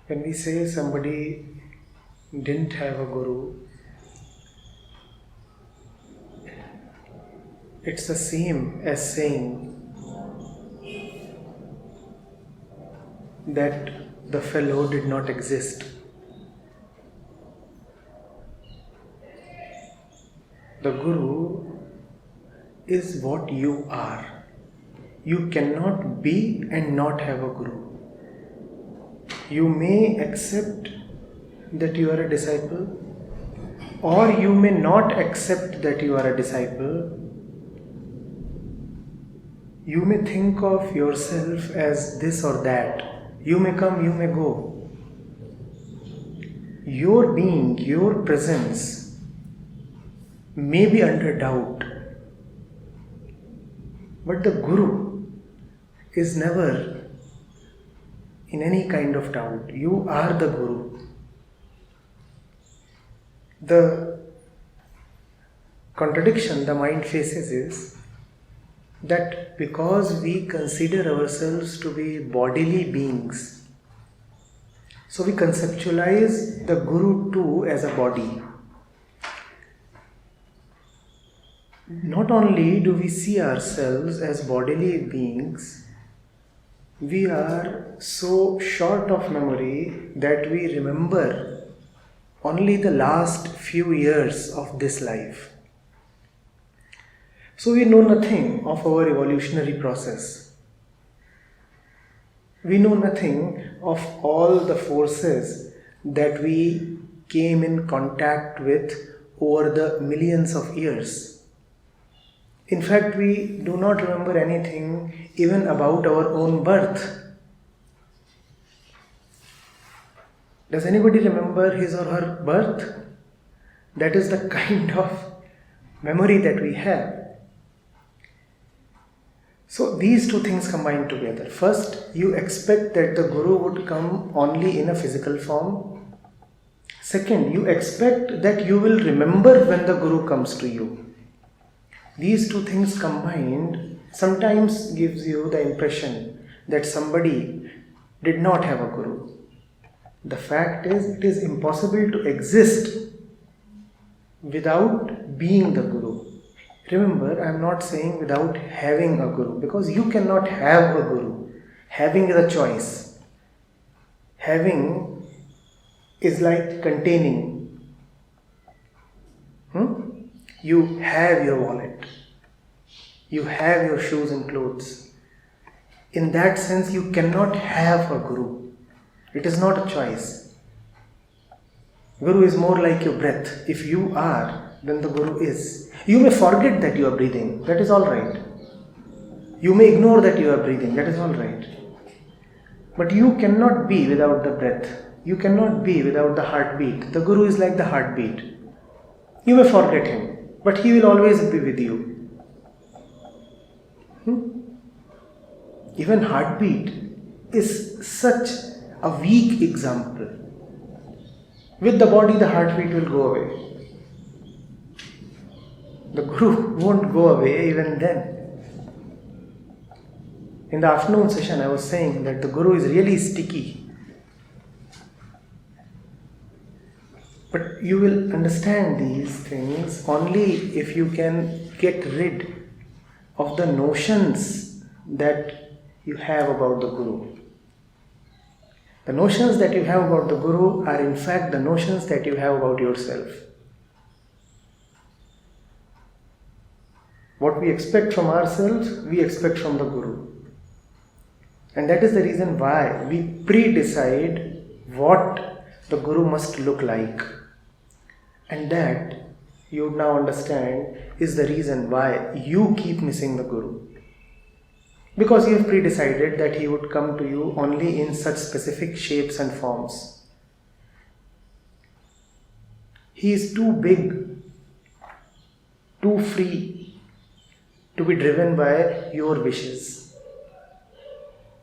When we say somebody didn't have a guru, it's the same as saying that the fellow did not exist. The guru is what you are. You cannot be and not have a guru. You may accept that you are a disciple, or you may not accept that you are a disciple. You may think of yourself as this or that. You may come, you may go. Your being, your presence may be under doubt. But the guru is never in any kind of doubt. You are the guru. The contradiction the mind faces is that because we consider ourselves to be bodily beings, so we conceptualize the guru too as a body. Not only do we see ourselves as bodily beings, we are so short of memory that we remember only the last few years of this life. So we know nothing of our evolutionary process. We know nothing of all the forces that we came in contact with over the millions of years. In fact, we do not remember anything even about our own birth. Does anybody remember his or her birth? That is the kind of memory that we have. So these two things combine together. First, you expect that the guru would come only in a physical form. Second, you expect that you will remember when the guru comes to you. These two things combined sometimes gives you the impression that somebody did not have a guru. The fact is, it is impossible to exist without being the guru. Remember, I am not saying without having a guru, because you cannot have a guru. Having is a choice. Having is like containing. You have your wallet. You have your shoes and clothes. In that sense, you cannot have a guru. It is not a choice. Guru is more like your breath. If you are, then the guru is. You may forget that you are breathing. That is all right. You may ignore that you are breathing. That is all right. But you cannot be without the breath. You cannot be without the heartbeat. The guru is like the heartbeat. You may forget him, but he will always be with you. Even heartbeat is such a weak example. With the body, the heartbeat will go away. The guru won't go away even then. In the afternoon session, I was saying that the guru is really sticky. But you will understand these things only if you can get rid of the notions that you have about the guru. The notions that you have about the guru are in fact the notions that you have about yourself. What we expect from ourselves, we expect from the guru. And that is the reason why we pre-decide what the guru must look like. And that, you now understand, is the reason why you keep missing the guru. Because you have pre-decided that he would come to you only in such specific shapes and forms. He is too big, too free to be driven by your wishes.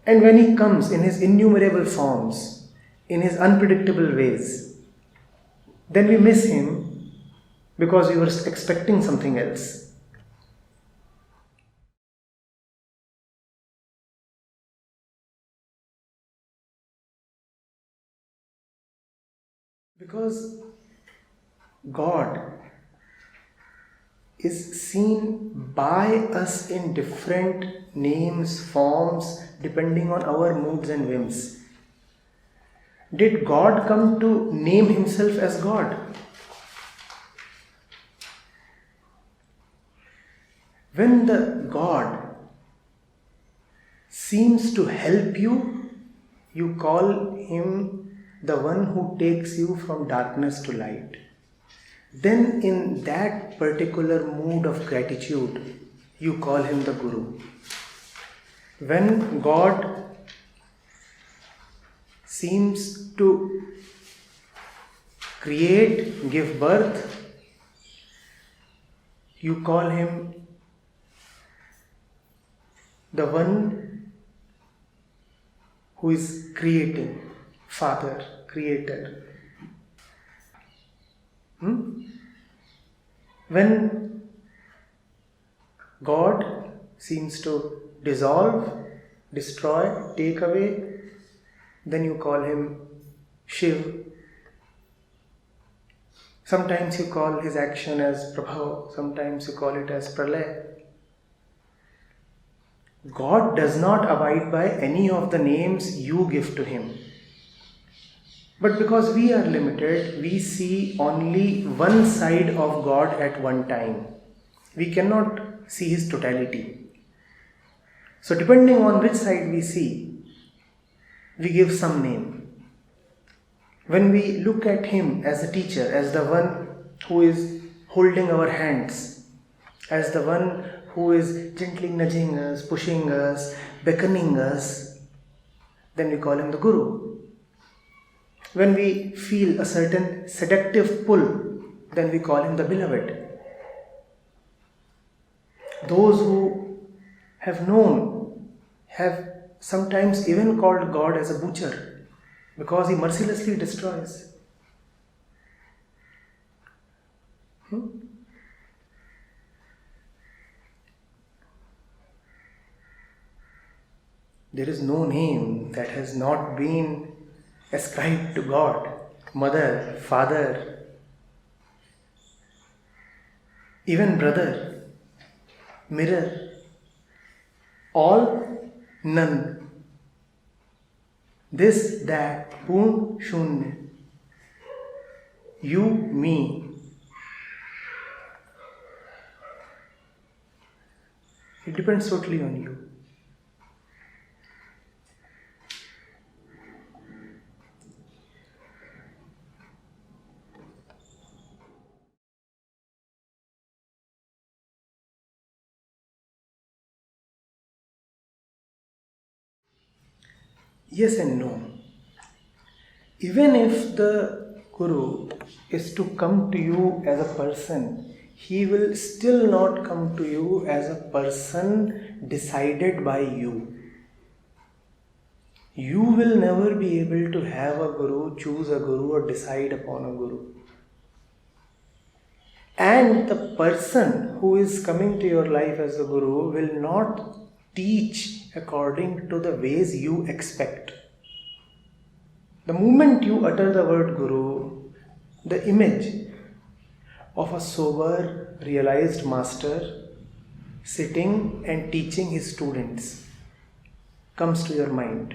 And when he comes in his innumerable forms, in his unpredictable ways, then we miss him because we were expecting something else. Because God is seen by us in different names, forms, depending on our moods and whims. Did God come to name himself as God? When the God seems to help you, you call him the one who takes you from darkness to light. Then in that particular mood of gratitude, you call him the Guru. When God seems to create, give birth, you call him the one who is creating, Father, Creator. When God seems to dissolve, destroy, take away, then you call him Shiv. Sometimes you call his action as Prabhav, sometimes you call it as Pralay. God does not abide by any of the names you give to him. But because we are limited, we see only one side of God at one time. We cannot see his totality. So depending on which side we see, we give some name. When we look at him as a teacher, as the one who is holding our hands, as the one who is gently nudging us, pushing us, beckoning us, then we call him the Guru. When we feel a certain seductive pull, then we call him the Beloved. Those who have known have sometimes even called God as a butcher because he mercilessly destroys. There is no name that has not been ascribed to God. Mother, father, even brother, mirror, all, none. This, that, Poon, Shunya. You, me. It depends totally on you. Yes and no. Even if the Guru is to come to you as a person, he will still not come to you as a person decided by you. You will never be able to have a Guru, choose a Guru, or decide upon a Guru. And the person who is coming to your life as a Guru will not teach according to the ways you expect. The moment you utter the word Guru, the image of a sober, realized master sitting and teaching his students comes to your mind.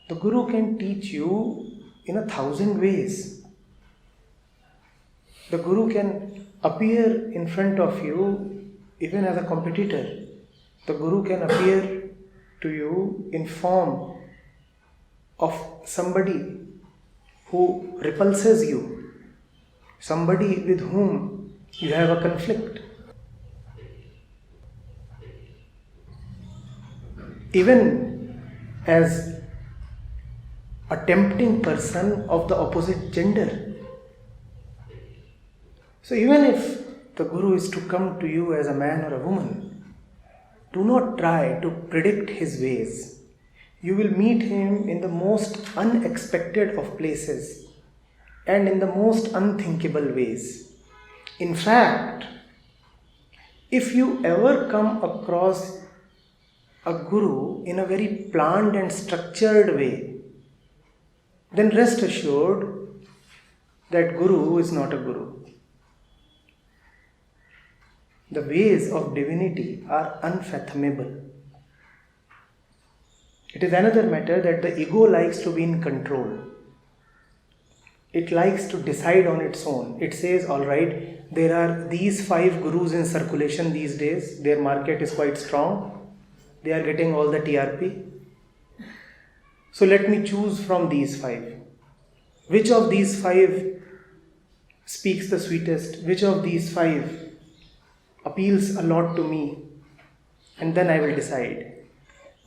The Guru can teach you in 1,000 ways. The Guru can appear in front of you even as a competitor. The Guru can appear to you in form of somebody who repulses you, somebody with whom you have a conflict. Even as a tempting person of the opposite gender. So even if the Guru is to come to you as a man or a woman, do not try to predict his ways. You will meet him in the most unexpected of places and in the most unthinkable ways. In fact, if you ever come across a Guru in a very planned and structured way, then rest assured that Guru is not a Guru. The ways of divinity are unfathomable. It is another matter that the ego likes to be in control. It likes to decide on its own. It says, alright, there are these 5 gurus in circulation these days. Their market is quite strong. They are getting all the TRP. So let me choose from these 5. Which of these 5 speaks the sweetest? Which of these 5 appeals a lot to me? And then I will decide.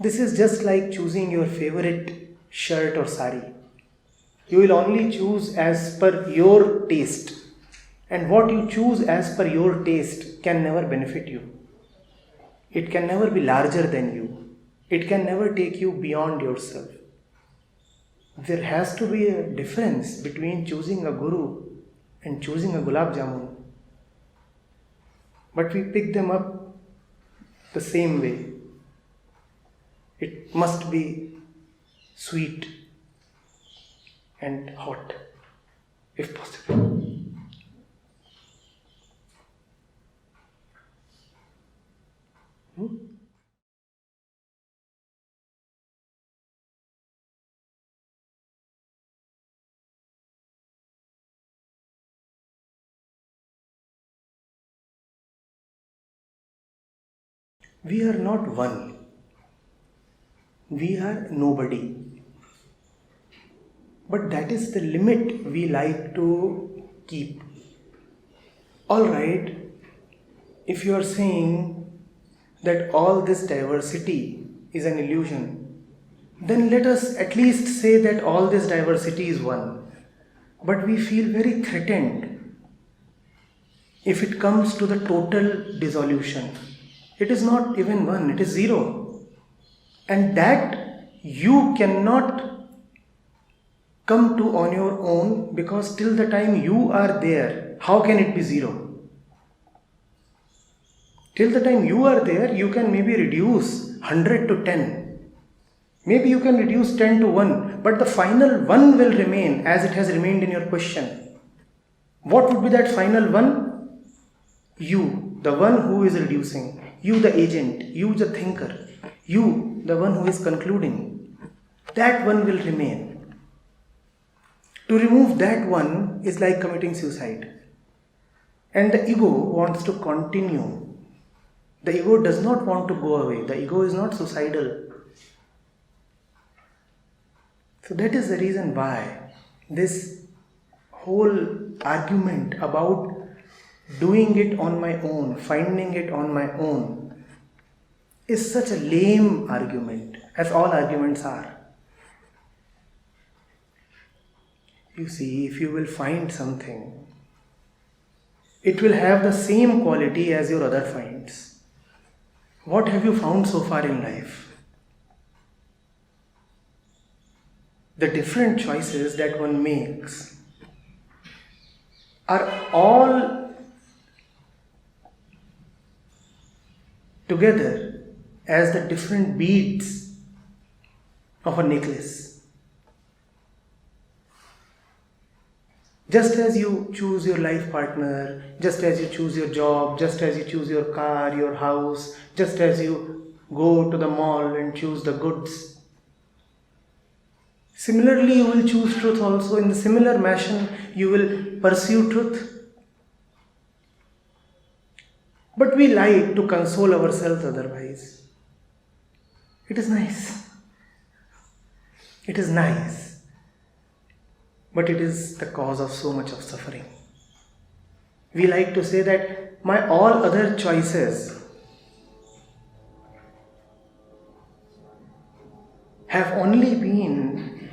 This is just like choosing your favorite shirt or sari. You will only choose as per your taste. And what you choose as per your taste can never benefit you. It can never be larger than you. It can never take you beyond yourself. There has to be a difference between choosing a guru and choosing a gulab jamun. But we pick them up the same way. It must be sweet and hot, if possible. We are not one. We are nobody. But that is the limit we like to keep. Alright, if you are saying that all this diversity is an illusion, then let us at least say that all this diversity is one. But we feel very threatened if it comes to the total dissolution. It is not even one, it is zero. And that you cannot come to on your own, because till the time you are there, how can it be zero? Till the time you are there, you can maybe reduce 100 to 10. Maybe you can reduce 10 to 1, but the final 1 will remain as it has remained in your question. What would be that final 1? You, the one who is reducing. You, the agent. You, the thinker. You, the one who is concluding. That one will remain. To remove that one is like committing suicide. And the ego wants to continue. The ego does not want to go away. The ego is not suicidal. So that is the reason why this whole argument about doing it on my own, finding it on my own, is such a lame argument, as all arguments are. You see, if you will find something, it will have the same quality as your other finds. What have you found so far in life? The different choices that one makes are all together as the different beads of a necklace. Just as you choose your life partner, just as you choose your job, just as you choose your car, your house, just as you go to the mall and choose the goods, similarly you will choose truth also. In the similar fashion you will pursue truth. But we like to console ourselves otherwise. It is nice. It is nice. But it is the cause of so much of suffering. We like to say that my all other choices have only been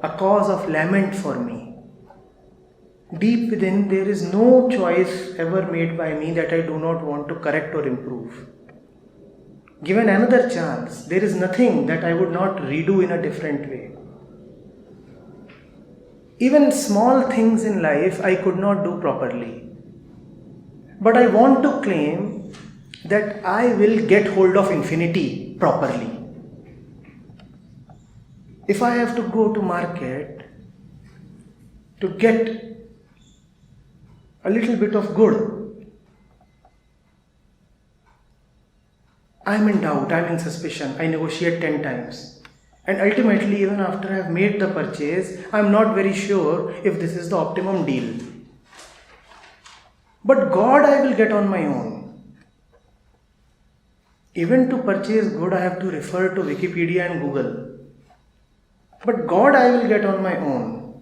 a cause of lament for me. Deep within, there is no choice ever made by me that I do not want to correct or improve. Given another chance, there is nothing that I would not redo in a different way. Even small things in life I could not do properly. But I want to claim that I will get hold of infinity properly. If I have to go to market to get a little bit of good. I'm in doubt, I'm in suspicion, I negotiate 10 times. And ultimately, even after I have made the purchase, I'm not very sure if this is the optimum deal. But God I will get on my own. Even to purchase good, I have to refer to Wikipedia and Google. But God I will get on my own.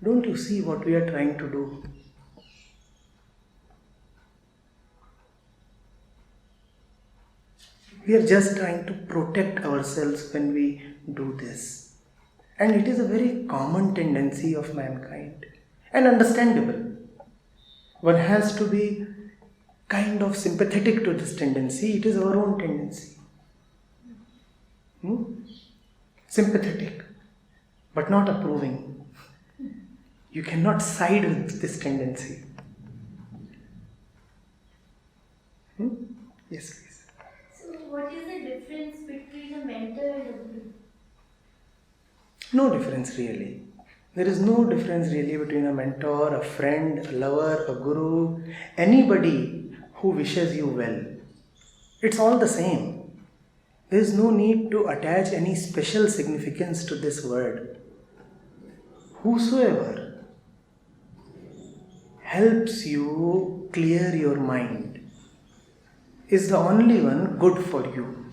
Don't you see what we are trying to do? We are just trying to protect ourselves when we do this. And it is a very common tendency of mankind and understandable. One has to be kind of sympathetic to this tendency. It is our own tendency. Sympathetic, but not approving. You cannot side with this tendency. Yes, please. So, what is the difference between a mentor and a guru? No difference really. There is no difference really between a mentor, a friend, a lover, a guru, anybody who wishes you well. It's all the same. There is no need to attach any special significance to this word. Whosoever helps you clear your mind is the only one good for you.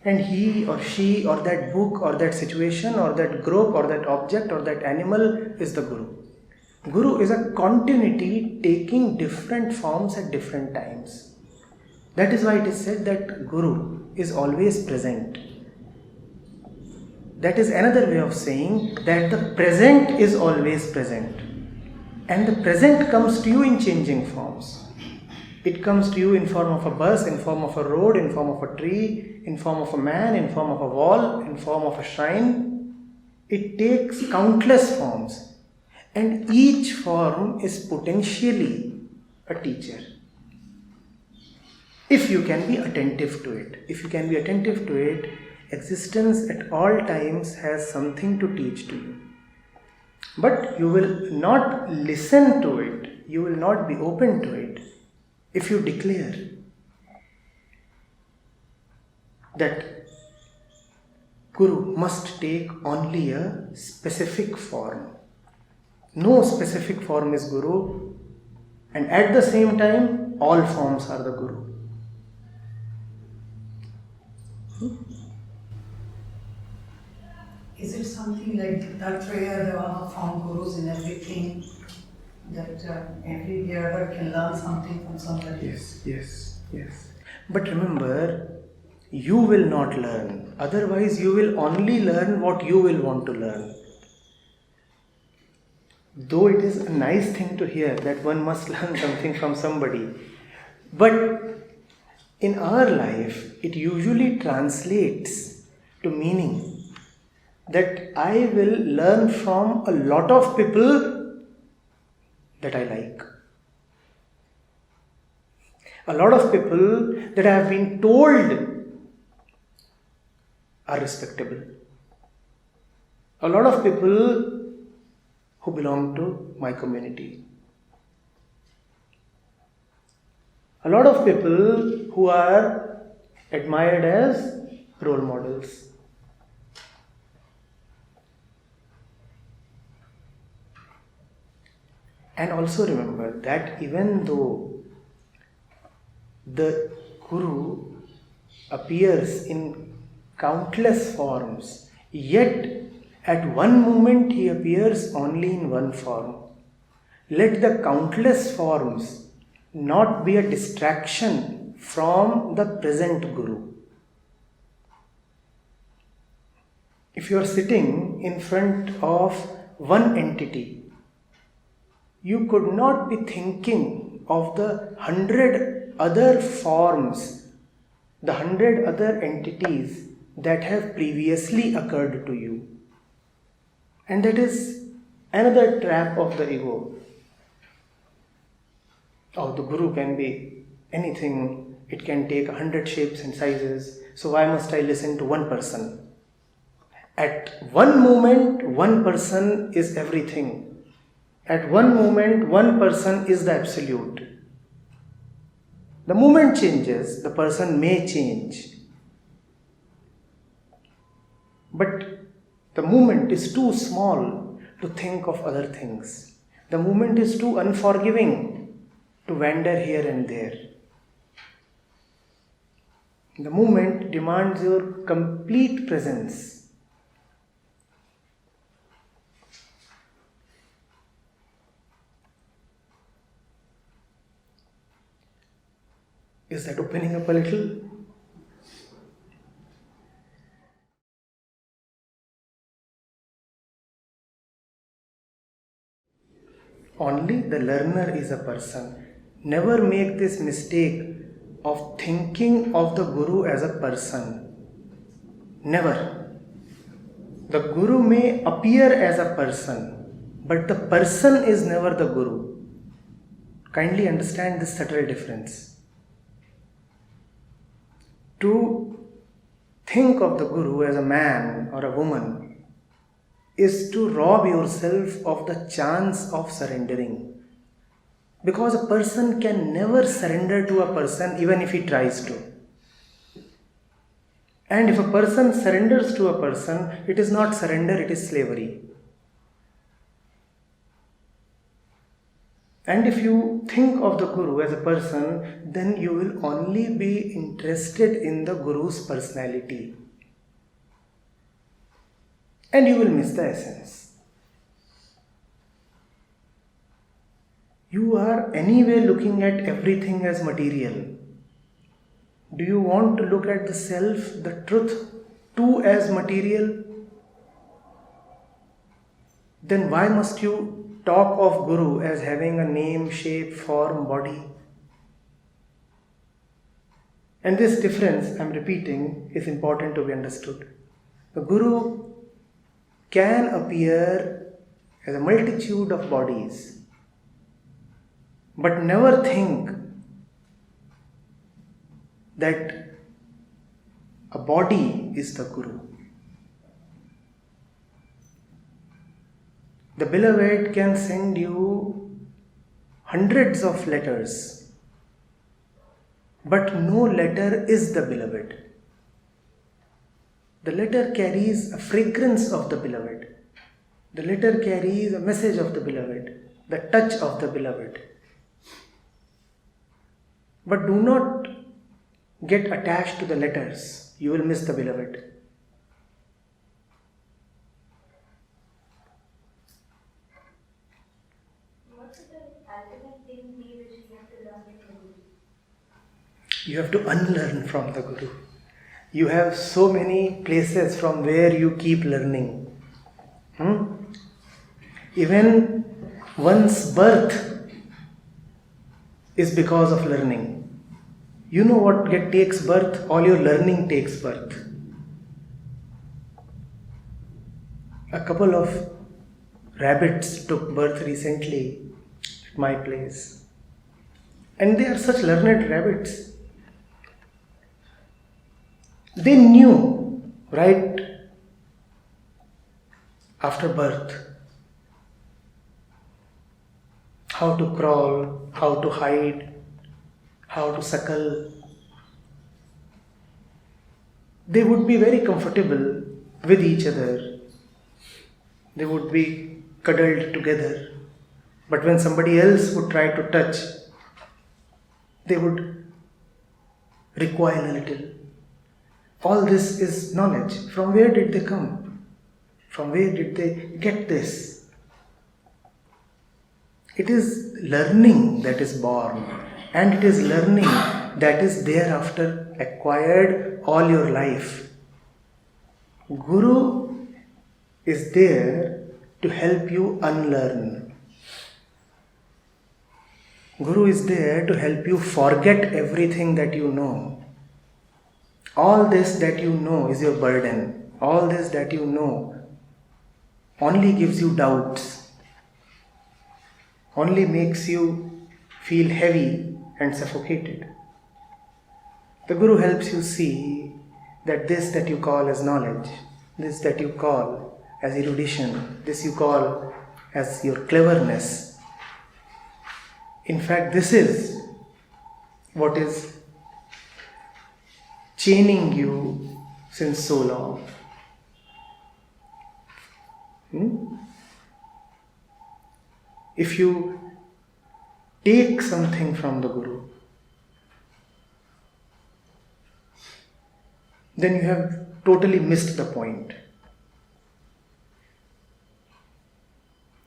And he or she or that book or that situation or that group or that object or that animal is the guru. Guru is a continuity taking different forms at different times. That is why it is said that guru is always present. That is another way of saying that the present is always present. And the present comes to you in changing forms. It comes to you in form of a bus, in form of a road, in form of a tree, in form of a man, in form of a wall, in form of a shrine. It takes countless forms. And each form is potentially a teacher. If you can be attentive to it. If you can be attentive to it, existence at all times has something to teach to you. But you will not listen to it. You will not be open to it. If you declare that Guru must take only a specific form. No specific form is Guru, and at the same time, all forms are the Guru. Is it something like that where there are found Gurus in everything? That every bearder can learn something from somebody. Yes. But remember, you will not learn. Otherwise, you will only learn what you will want to learn. Though it is a nice thing to hear that one must learn something from somebody. But in our life, it usually translates to meaning that I will learn from a lot of people that I like. A lot of people that I have been told are respectable. A lot of people who belong to my community. A lot of people who are admired as role models. And also remember that even though the Guru appears in countless forms, yet at one moment he appears only in one form. Let the countless forms not be a distraction from the present Guru. If you are sitting in front of one entity, you could not be thinking of the 100 other forms, the 100 other entities that have previously occurred to you. And that is another trap of the ego. Oh, the Guru can be anything. It can take 100 shapes and sizes. So why must I listen to one person? At one moment, one person is everything. At one moment, one person is the absolute. The moment changes, the person may change. But the moment is too small to think of other things. The moment is too unforgiving to wander here and there. The moment demands your complete presence. Is that opening up a little? Only the learner is a person. Never make this mistake of thinking of the Guru as a person. Never. The Guru may appear as a person, but the person is never the Guru. Kindly understand this subtle difference. To think of the Guru as a man or a woman is to rob yourself of the chance of surrendering. Because a person can never surrender to a person even if he tries to. And if a person surrenders to a person, it is not surrender, it is slavery. And if you think of the Guru as a person, then you will only be interested in the Guru's personality. And you will miss the essence. You are anyway looking at everything as material. Do you want to look at the self, the truth, too as material? Then why must you talk of Guru as having a name, shape, form, body? And this difference, I am repeating, is important to be understood. The Guru can appear as a multitude of bodies, but never think that a body is the Guru. The beloved can send you hundreds of letters, but no letter is the beloved. The letter carries a fragrance of the beloved. The letter carries a message of the beloved, the touch of the beloved. But do not get attached to the letters. You will miss the beloved. What should the ultimate thing be which we have to learn from the Guru? You have to unlearn from the Guru. You have so many places from where you keep learning. Even one's birth is because of learning. You know what takes birth? All your learning takes birth. A couple of rabbits took birth recently at my place. And they are such learned rabbits. They knew right after birth how to crawl, how to hide, how to suckle. They would be very comfortable with each other. They would be cuddled together. But when somebody else would try to touch, they would recoil a little. All this is knowledge. From where did they come? From where did they get this? It is learning that is born, and it is learning that is thereafter acquired all your life. Guru is there to help you unlearn. Guru is there to help you forget everything that you know. All this that you know is your burden. All this that you know only gives you doubts, only makes you feel heavy and suffocated. The Guru helps you see that this that you call as knowledge, this that you call as erudition, this you call as your cleverness. In fact, this is what is chaining you since so long. If you take something from the Guru, then you have totally missed the point.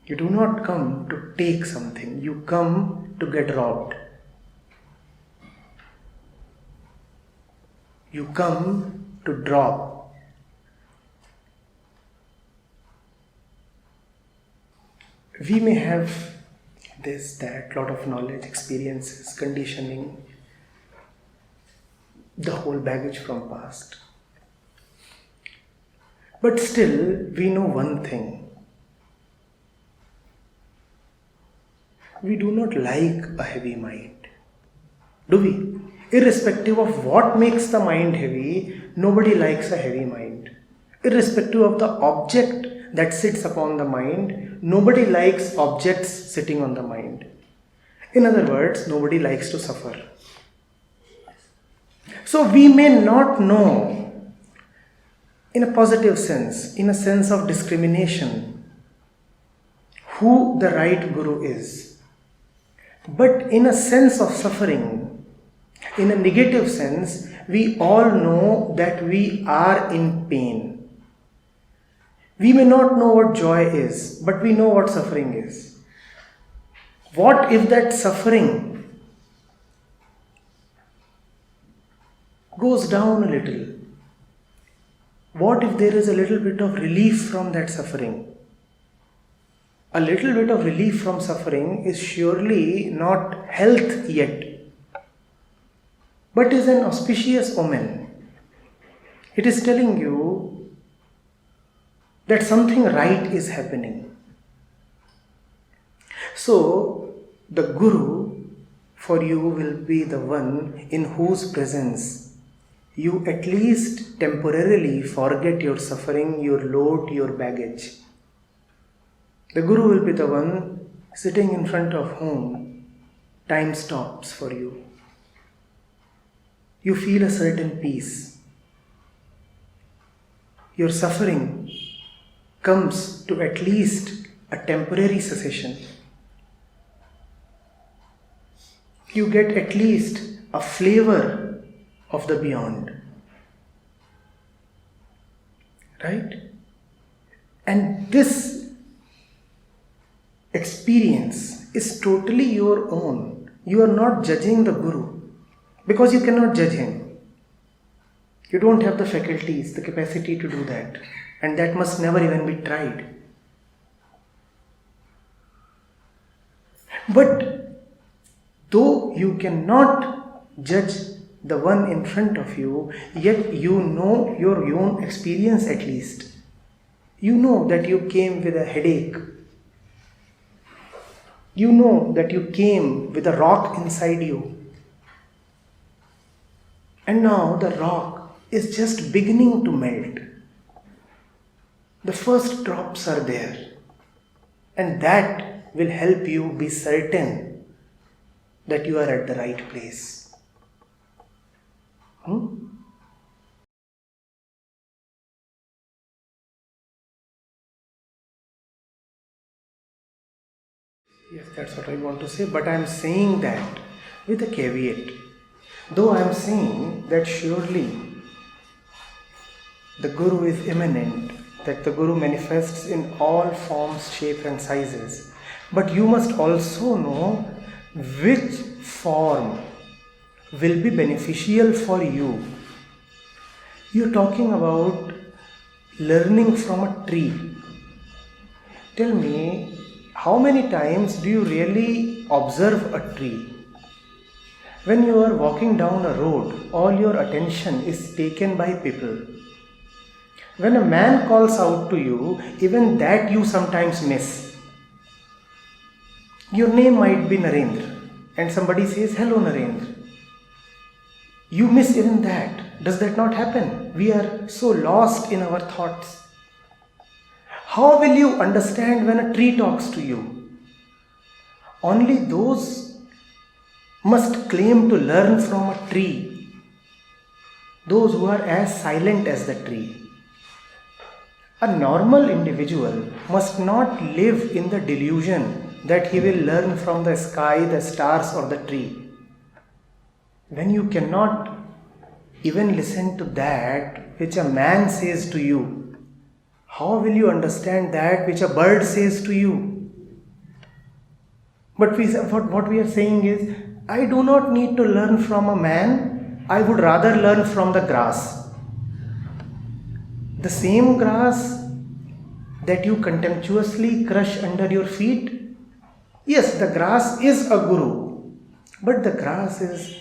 You do not come to take something, you come to get robbed. You come to drop. We may have this, that, lot of knowledge, experiences, conditioning, the whole baggage from past. But still, we know one thing. We do not like a heavy mind. Do we? Irrespective of what makes the mind heavy, nobody likes a heavy mind. Irrespective of the object that sits upon the mind, nobody likes objects sitting on the mind. In other words, nobody likes to suffer. So we may not know, in a positive sense, in a sense of discrimination, who the right Guru is. But in a sense of suffering, in a negative sense, we all know that we are in pain. We may not know what joy is, but we know what suffering is. What if that suffering goes down a little? What if there is a little bit of relief from that suffering? A little bit of relief from suffering is surely not health yet, but is an auspicious omen. It is telling you that something right is happening. So, the Guru for you will be the one in whose presence you at least temporarily forget your suffering, your load, your baggage. The Guru will be the one sitting in front of whom time stops for you. You feel a certain peace. Your suffering comes to at least a temporary cessation. You get at least a flavor of the beyond. Right? And this experience is totally your own. You are not judging the Guru because you cannot judge him. You don't have the faculties, the capacity to do that. And that must never even be tried. But though you cannot judge the one in front of you, yet you know your own experience at least. You know that you came with a headache. You know that you came with a rock inside you. And now the rock is just beginning to melt. The first drops are there, and that will help you be certain that you are at the right place. Yes, that's what I want to say, but I am saying that with a caveat. Though I am saying that surely the Guru is immanent, that the Guru manifests in all forms, shapes and sizes. But you must also know which form will be beneficial for you. You're talking about learning from a tree. Tell me, how many times do you really observe a tree? When you are walking down a road, all your attention is taken by people. When a man calls out to you, even that you sometimes miss. Your name might be Narendra, and somebody says, "Hello Narendra." You miss even that. Does that not happen? We are so lost in our thoughts. How will you understand when a tree talks to you? Only those must claim to learn from a tree, those who are as silent as the tree. A normal individual must not live in the delusion that he will learn from the sky, the stars, or the tree. When you cannot even listen to that which a man says to you, how will you understand that which a bird says to you? But what we are saying is, I do not need to learn from a man, I would rather learn from the grass. The same grass that you contemptuously crush under your feet, yes, the grass is a guru, but the grass is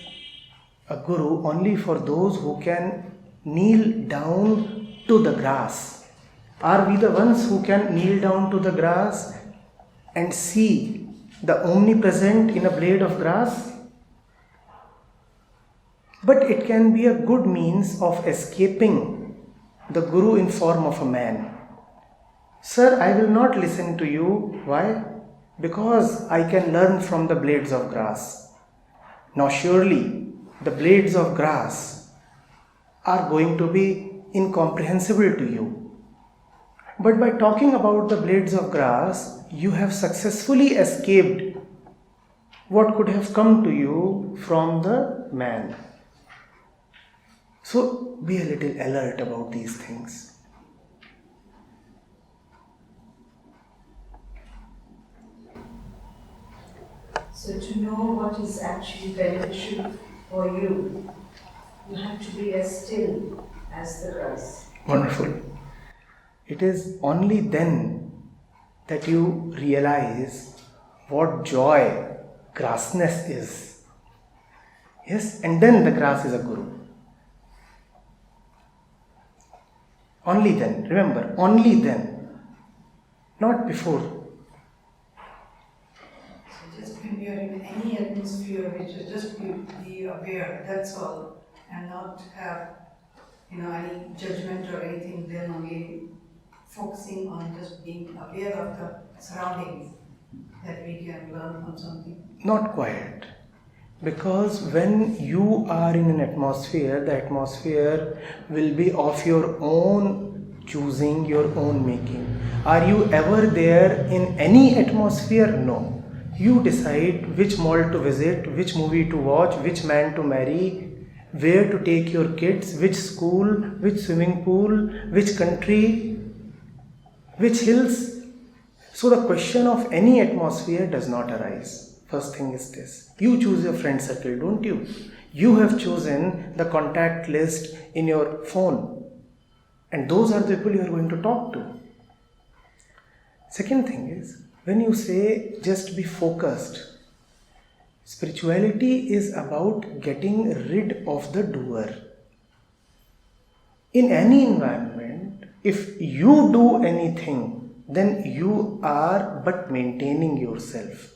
a guru only for those who can kneel down to the grass. Are we the ones who can kneel down to the grass and see the omnipresent in a blade of grass? But it can be a good means of escaping the guru in form of a man. Sir, I will not listen to you. Why? Because I can learn from the blades of grass. Now surely the blades of grass are going to be incomprehensible to you. But by talking about the blades of grass, you have successfully escaped what could have come to you from the man. So be a little alert about these things. So to know what is actually beneficial for you, you have to be as still as the grass. Wonderful. It is only then that you realize what joy grassness is. Yes, and then the grass is a guru. Only then, remember, only then, not before. So just when you are in any atmosphere, which is just be aware, that's all, and not have any judgment or anything, then only focusing on just being aware of the surroundings, that we can learn from something. Not quite. Because when you are in an atmosphere, the atmosphere will be of your own choosing, your own making. Are you ever there in any atmosphere? No. You decide which mall to visit, which movie to watch, which man to marry, where to take your kids, which school, which swimming pool, which country, which hills. So the question of any atmosphere does not arise. First thing is this. You choose your friend circle, don't you? You have chosen the contact list in your phone. And those are the people you are going to talk to. Second thing is, when you say just be focused, spirituality is about getting rid of the doer. In any environment, if you do anything, then you are but maintaining yourself.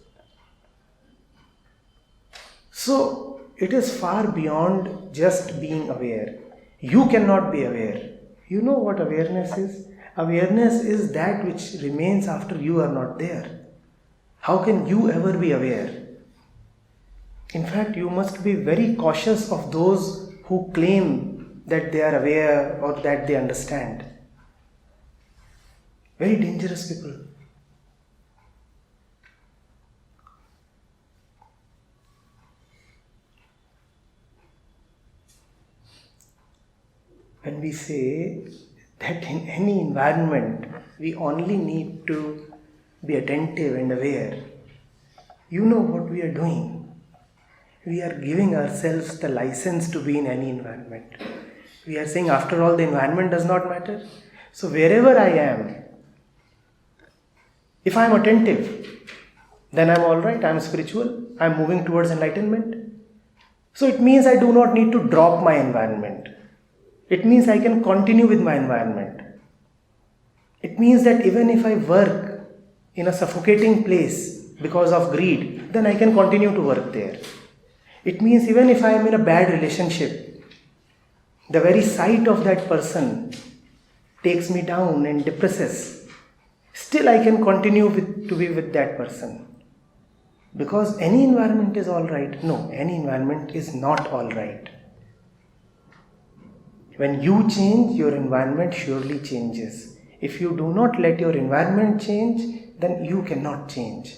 So, it is far beyond just being aware. You cannot be aware. You know what awareness is? Awareness is that which remains after you are not there. How can you ever be aware? In fact, you must be very cautious of those who claim that they are aware or that they understand. Very dangerous people. When we say that in any environment we only need to be attentive and aware, you know what we are doing. We are giving ourselves the license to be in any environment. We are saying, after all, the environment does not matter. So wherever I am, if I am attentive, then I am alright, I am spiritual, I am moving towards enlightenment. So it means I do not need to drop my environment. It means I can continue with my environment. It means that even if I work in a suffocating place because of greed, then I can continue to work there. It means even if I am in a bad relationship, the very sight of that person takes me down and depresses. still I can continue to be with that person. Because any environment is alright. No, any environment is not alright. When you change, your environment surely changes. If you do not let your environment change, then you cannot change.